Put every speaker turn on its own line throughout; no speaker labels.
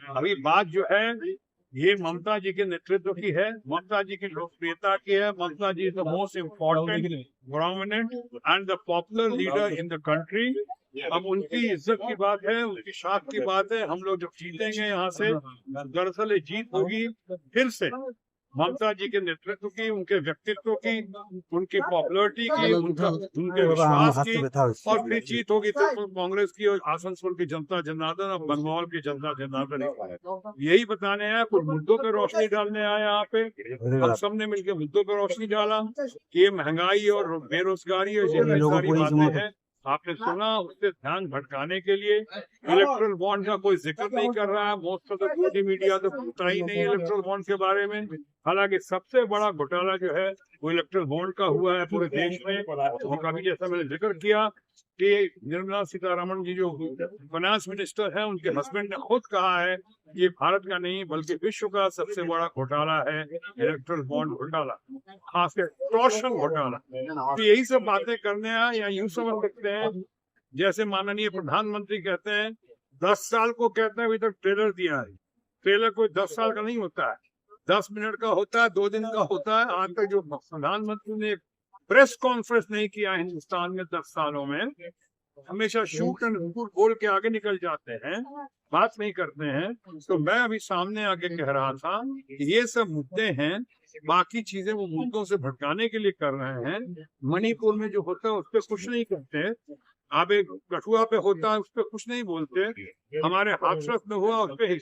अभी बात जो है ये ममता जी के नेतृत्व की है, ममता जी की लोकप्रियता की है। Mamata ji is the most important, prominent and the popular leader in the country. अब उनकी इज्जत की बात है, उनकी शाख की बात है। हम लोग जब जीतेंगे यहाँ से, दरअसल ये जीत होगी फिर से ममता जी के नेतृत्व की, उनके व्यक्तित्व की, उनकी पॉपुलरिटी की, उनके विश्वास की, और फिर जीत होगी तो कांग्रेस की और आसनसोल की जनता जनार्दन और बंगाल की जनता जनार्दन। यही बताने आया, कुछ मुद्दों पर रोशनी डालने आया यहाँ पे। हम सबने मिलकर मुद्दों पर रोशनी डाला कि ये महंगाई और बेरोजगारी और जितनी सारी बातें हैं आपने सुना, उससे ध्यान भटकाने के लिए इलेक्ट्रल बॉन्ड का कोई जिक्र नहीं कर रहा है। मोस्ट ऑफ द मीडिया तो पूछता ही नहीं इलेक्ट्रल बॉन्ड के बारे में। हालांकि सबसे बड़ा घोटाला जो है वो इलेक्ट्रल बॉन्ड का हुआ है पूरे देश में। और कभी जैसा मैंने जिक्र किया कि निर्मला सीतारमण जी जो फाइनेंस मिनिस्टर है, उनके हस्बैंड ने खुद कहा है ये भारत का नहीं बल्कि विश्व का सबसे बड़ा घोटाला है इलेक्ट्रल बॉन्ड घोटाला, खासकर टॉर्शन घोटाला। तो यही सब बातें करने हैं, या यूं समझ सकते हैं जैसे माननीय प्रधानमंत्री कहते हैं 10 साल को कहते हैं अभी तक ट्रेलर दिया है। ट्रेलर कोई 10 साल का नहीं होता है, 10 मिनट का होता है, 2 दिन का होता है। आज तक जो प्रधानमंत्री ने प्रेस कॉन्फ्रेंस नहीं किया हिंदुस्तान में 10 सालों में, हमेशा शूट एंड शूट बोल के आगे निकल जाते हैं, बात नहीं करते हैं। तो मैं अभी सामने आके कह रहा था कि ये सब मुद्दे हैं, बाकी चीजें वो मुद्दों से भटकाने के लिए कर रहे हैं। मणिपुर में जो होता है उस पर कुछ नहीं करते, आबे कठुआ पे होता है उस पर कुछ नहीं बोलते, हमारे हाथरस में हुआ उस पर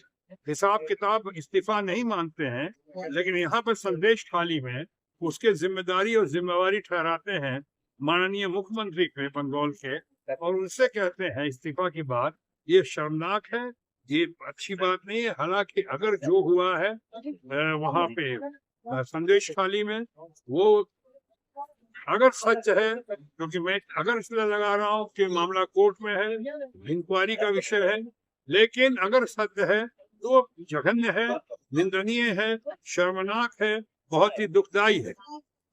हिसाब किताब इस्तीफा नहीं मानते हैं। लेकिन यहाँ पर संदेश खाली में उसके जिम्मेदारी और जिम्मेवारी ठहराते हैं माननीय मुख्यमंत्री के बंगाल के, और उनसे कहते हैं इस्तीफा की बात। ये शर्मनाक है, ये अच्छी बात नहीं है। हालांकि अगर जो हुआ है वहाँ पे संदेश खाली में, वो अगर सच है, क्योंकि मैं अगर इसलिए लगा रहा हूँ कि मामला कोर्ट में है, इंक्वायरी का विषय है, लेकिन अगर सत्य है तो जघन्य है, निंदनीय है, शर्मनाक है, बहुत ही दुखदाई है।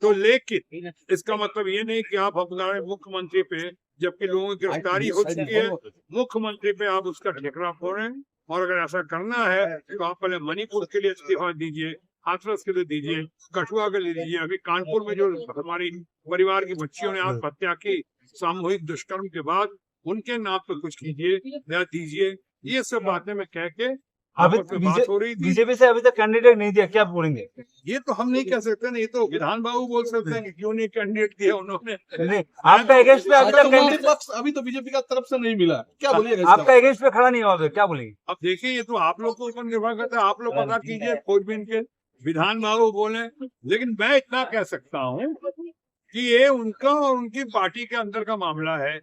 तो लेकिन इसका मतलब ये नहीं कि आप हमारे मुख्यमंत्री पे, जबकि लोगों की गिरफ्तारी हो चुकी है, मुख्यमंत्री पे आप उसका ठेकरा फोड़ें। और अगर ऐसा करना है तो आप पहले मणिपुर के लिए इस्तीफा दीजिए, हाथरस के लिए दीजिए, कठुआ के लिए दीजिए। अभी कानपुर में जो हमारी परिवार की बच्चियों ने आत्महत्या की सामूहिक दुष्कर्म के बाद, उनके नाम पे कुछ कीजिए या दीजिए। ये सब बातें मैं कह के
अभी बीजेपी से अभी तक कैंडिडेट नहीं दिया, क्या बोलेंगे?
ये तो हम नहीं कह सकते ना, ये तो विधान बाबू बोल सकते हैं कि क्यों नहीं कैंडिडेट दिया उन्होंने।
नहीं, आपका एगेंस्ट पे अभी तक कैंडिडेट
अभी तो बीजेपी का तरफ से नहीं मिला, क्या बोलिएगा?
आपका एगेंस्ट पे खड़ा नहीं हुआ, क्या बोलेंगे?
अब देखिए, ये तो आप लोग को ऊपर निर्भर करता है, आप लोग पता कीजिए खोजबीन के, विधान बाबू बोले। लेकिन मैं इतना कह सकता हूँ कि ये उनका और उनकी पार्टी के अंदर का मामला है।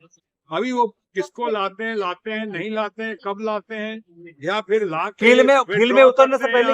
अभी वो किसको लाते हैं नहीं लाते हैं, कब लाते हैं, या फिर
फील्ड में उतरने से पहले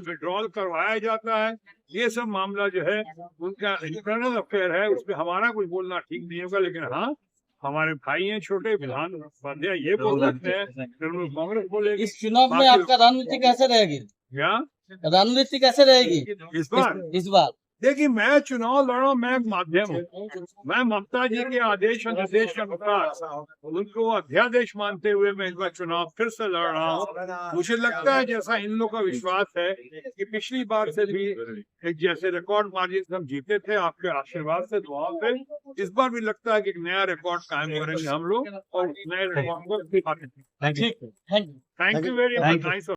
विड्रॉल करवाया जाता है। ये सब मामला जो है उनका इंटरनल अफेयर है, उसमें हमारा कुछ बोलना ठीक नहीं होगा। लेकिन हाँ, हमारे भाई हैं छोटे विधान उपाध्याय, ये बोल सकते हैं, कांग्रेस बोलेगी।
इस चुनाव में आपका रणनीति कैसे रहेगी?
क्या
रणनीति कैसे रहेगी इस बार?
देखिए, मैं चुनाव लड़ा, मैं एक माध्यम हूँ। मैं ममता जी के आदेश और निर्देश के अनुसार उनको अध्यादेश मानते हुए मैं इस बार चुनाव फिर से लड़ रहा हूँ। मुझे लगता है, जैसा इन लोगों का विश्वास है कि पिछली बार से भी एक जैसे रिकॉर्ड मार्जिन से हम जीते थे आपके आशीर्वाद से, दुआओं से, इस बार भी लगता है कि एक नया रिकॉर्ड कायम करेंगे हम लोग और नए रिकॉर्ड को।
Thank you
thank you very much.